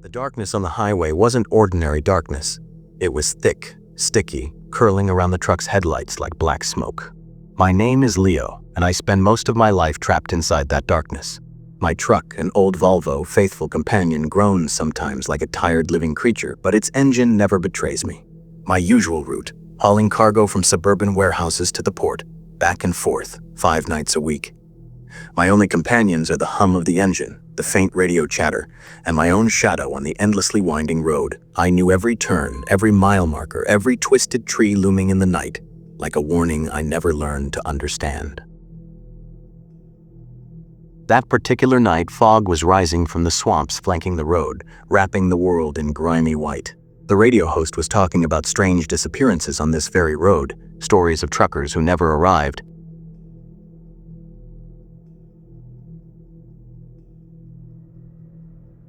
The darkness on the highway wasn't ordinary darkness. It was thick, sticky, curling around the truck's headlights like black smoke. My name is Leo, and I spend most of my life trapped inside that darkness. My truck, an old Volvo, faithful companion, groans sometimes like a tired living creature, but its engine never betrays me. My usual route, hauling cargo from suburban warehouses to the port, back and forth, 5 nights a week. My only companions are the hum of the engine, the faint radio chatter, and my own shadow on the endlessly winding road. I knew every turn, every mile marker, every twisted tree looming in the night, like a warning I never learned to understand. That particular night, fog was rising from the swamps flanking the road, wrapping the world in grimy white. The radio host was talking about strange disappearances on this very road, stories of truckers who never arrived.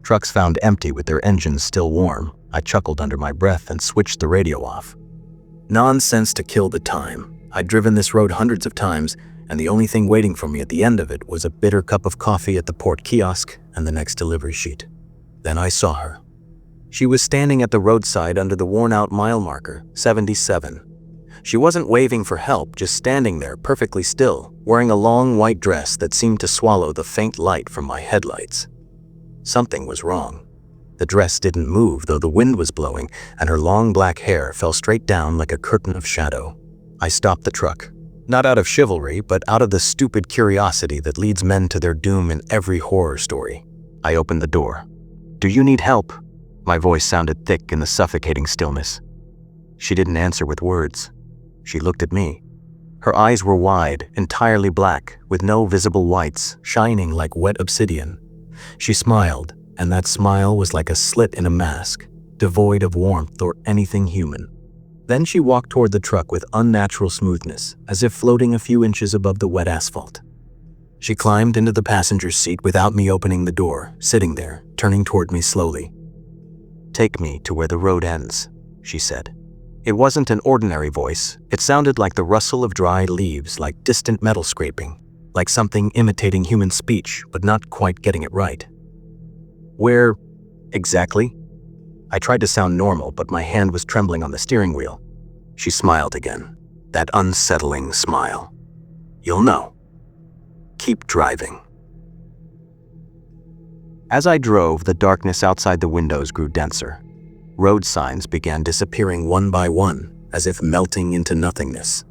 Trucks found empty with their engines still warm. I chuckled under my breath and switched the radio off. Nonsense to kill the time. I'd driven this road hundreds of times, and the only thing waiting for me at the end of it was a bitter cup of coffee at the port kiosk and the next delivery sheet. Then I saw her. She was standing at the roadside under the worn-out mile marker, 77. She wasn't waving for help, just standing there perfectly still, wearing a long white dress that seemed to swallow the faint light from my headlights. Something was wrong. The dress didn't move, though the wind was blowing, and her long black hair fell straight down like a curtain of shadow. I stopped the truck, not out of chivalry, but out of the stupid curiosity that leads men to their doom in every horror story. I opened the door. "Do you need help?" My voice sounded thick in the suffocating stillness. She didn't answer with words. She looked at me. Her eyes were wide, entirely black, with no visible whites, shining like wet obsidian. She smiled, and that smile was like a slit in a mask, devoid of warmth or anything human. Then she walked toward the truck with unnatural smoothness, as if floating a few inches above the wet asphalt. She climbed into the passenger seat without me opening the door, sitting there, turning toward me slowly. "Take me to where the road ends," she said. It wasn't an ordinary voice. It sounded like the rustle of dry leaves, like distant metal scraping, like something imitating human speech, but not quite getting it right. "Where exactly?" I tried to sound normal, but my hand was trembling on the steering wheel. She smiled again, that unsettling smile. "You'll know. Keep driving." As I drove, the darkness outside the windows grew denser. Road signs began disappearing one by one, as if melting into nothingness.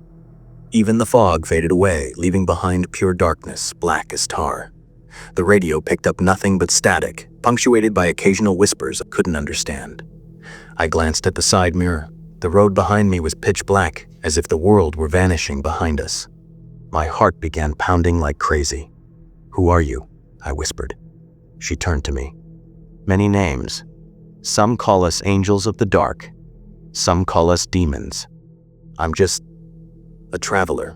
Even the fog faded away, leaving behind pure darkness, black as tar. The radio picked up nothing but static, punctuated by occasional whispers I couldn't understand. I glanced at the side mirror. The road behind me was pitch black, as if the world were vanishing behind us. My heart began pounding like crazy. "Who are you?" I whispered. She turned to me. "Many names. Some call us angels of the dark. Some call us demons. I'm just a traveler."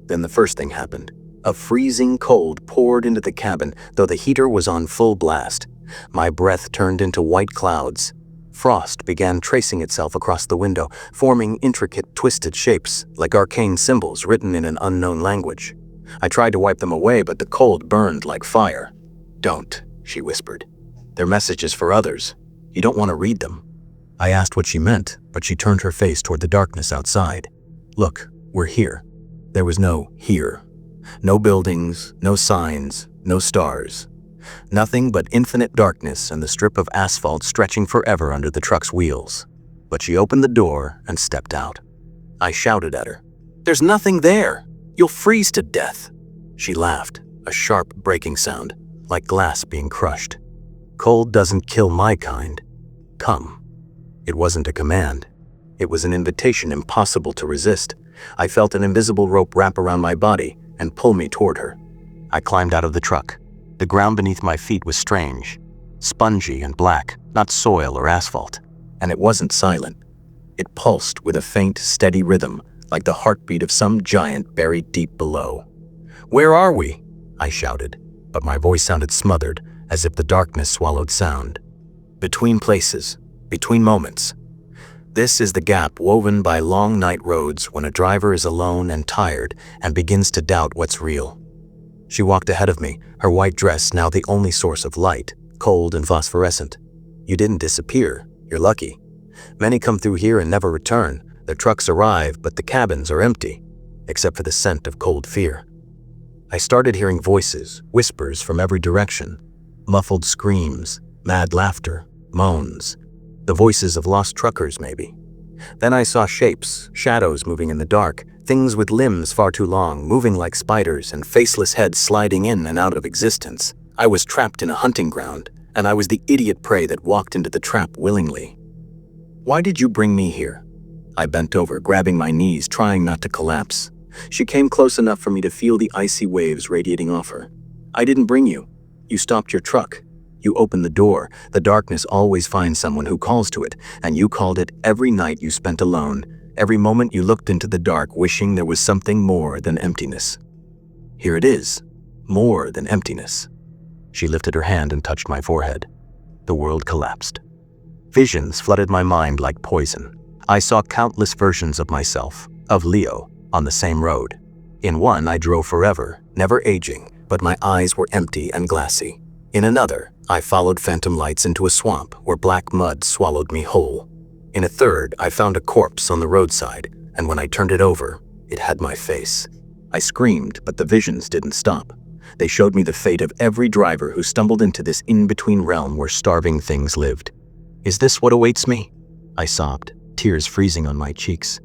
Then the first thing happened. A freezing cold poured into the cabin, though the heater was on full blast. My breath turned into white clouds. Frost began tracing itself across the window, forming intricate, twisted shapes, like arcane symbols written in an unknown language. I tried to wipe them away, but the cold burned like fire. "Don't," she whispered. "They're messages for others. You don't want to read them." I asked what she meant, but she turned her face toward the darkness outside. "Look, we're here." There was no here. No buildings, no signs, no stars. Nothing but infinite darkness and the strip of asphalt stretching forever under the truck's wheels. But she opened the door and stepped out. I shouted at her, "There's nothing there! You'll freeze to death!" She laughed, a sharp breaking sound, like glass being crushed. "Cold doesn't kill my kind. Come." It wasn't a command. It was an invitation impossible to resist. I felt an invisible rope wrap around my body and pull me toward her. I climbed out of the truck. The ground beneath my feet was strange, spongy and black, not soil or asphalt. And it wasn't silent. It pulsed with a faint, steady rhythm, like the heartbeat of some giant buried deep below. "Where are we?" I shouted, but my voice sounded smothered, as if the darkness swallowed sound. "Between places, between moments. This is the gap woven by long night roads when a driver is alone and tired and begins to doubt what's real." She walked ahead of me, her white dress now the only source of light, cold and phosphorescent. You didn't disappear. You're lucky. Many come through here and never return. Their trucks arrive, but the cabins are empty, except for the scent of cold fear. I started hearing voices, whispers from every direction, muffled screams, mad laughter, moans, the voices of lost truckers maybe. Then I saw shapes, shadows moving in the dark, things with limbs far too long, moving like spiders, and faceless heads sliding in and out of existence. I was trapped in a hunting ground, and I was the idiot prey that walked into the trap willingly. Why did you bring me here? I bent over, grabbing my knees, trying not to collapse. She came close enough for me to feel the icy waves radiating off her. I didn't bring you. You stopped your truck. You opened the door. The darkness always finds someone who calls to it, and you called it every night you spent alone, every moment you looked into the dark wishing there was something more than emptiness. Here it is, more than emptiness. She lifted her hand and touched my forehead. The world collapsed. Visions flooded my mind like poison. I saw countless versions of myself, of Leo, on the same road. In one, I drove forever, never aging, but my eyes were empty and glassy. In another, I followed phantom lights into a swamp where black mud swallowed me whole. In a third, I found a corpse on the roadside, and when I turned it over, it had my face. I screamed, but the visions didn't stop. They showed me the fate of every driver who stumbled into this in-between realm where starving things lived. Is this what awaits me? I sobbed, tears freezing on my cheeks.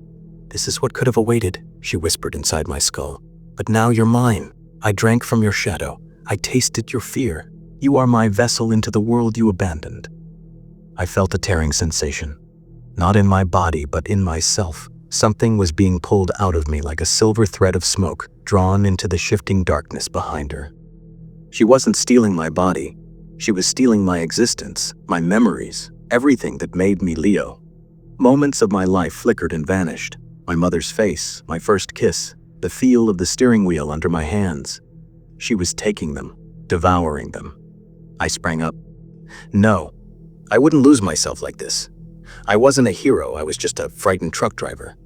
This is what could have awaited, she whispered inside my skull. But now you're mine. I drank from your shadow. I tasted your fear. You are my vessel into the world you abandoned. I felt a tearing sensation. Not in my body, but in myself. Something was being pulled out of me like a silver thread of smoke, drawn into the shifting darkness behind her. She wasn't stealing my body. She was stealing my existence, my memories, everything that made me Leo. Moments of my life flickered and vanished. My mother's face, my first kiss, the feel of the steering wheel under my hands. She was taking them, devouring them. I sprang up. No, I wouldn't lose myself like this. I wasn't a hero, I was just a frightened truck driver.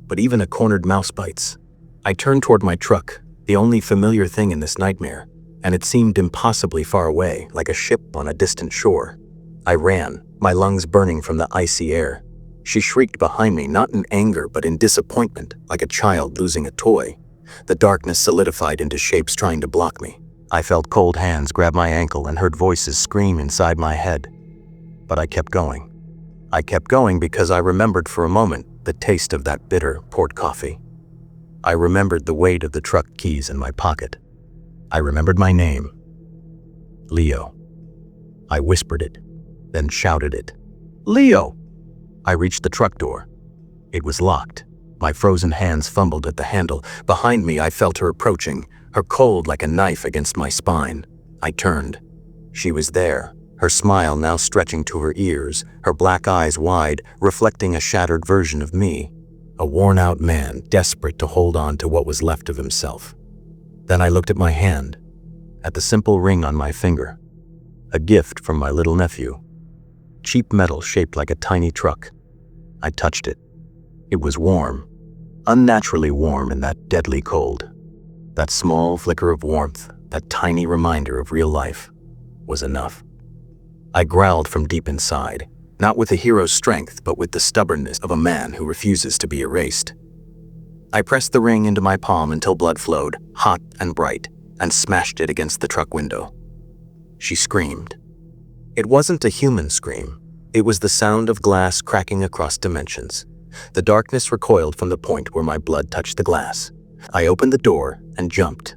But even a cornered mouse bites. I turned toward my truck, the only familiar thing in this nightmare, and it seemed impossibly far away, like a ship on a distant shore. I ran, my lungs burning from the icy air. She shrieked behind me, not in anger, but in disappointment, like a child losing a toy. The darkness solidified into shapes trying to block me. I felt cold hands grab my ankle and heard voices scream inside my head. But I kept going. I kept going because I remembered for a moment the taste of that bitter poured coffee. I remembered the weight of the truck keys in my pocket. I remembered my name. Leo. I whispered it, then shouted it. Leo! I reached the truck door. It was locked. My frozen hands fumbled at the handle. Behind me, I felt her approaching, her cold like a knife against my spine. I turned. She was there, her smile now stretching to her ears, her black eyes wide, reflecting a shattered version of me, a worn-out man desperate to hold on to what was left of himself. Then I looked at my hand, at the simple ring on my finger, a gift from my little nephew. Cheap metal shaped like a tiny truck. I touched it. It was warm, unnaturally warm in that deadly cold. That small flicker of warmth, that tiny reminder of real life, was enough. I growled from deep inside, not with a hero's strength, but with the stubbornness of a man who refuses to be erased. I pressed the ring into my palm until blood flowed, hot and bright, and smashed it against the truck window. She screamed. It wasn't a human scream. It was the sound of glass cracking across dimensions. The darkness recoiled from the point where my blood touched the glass. I opened the door and jumped.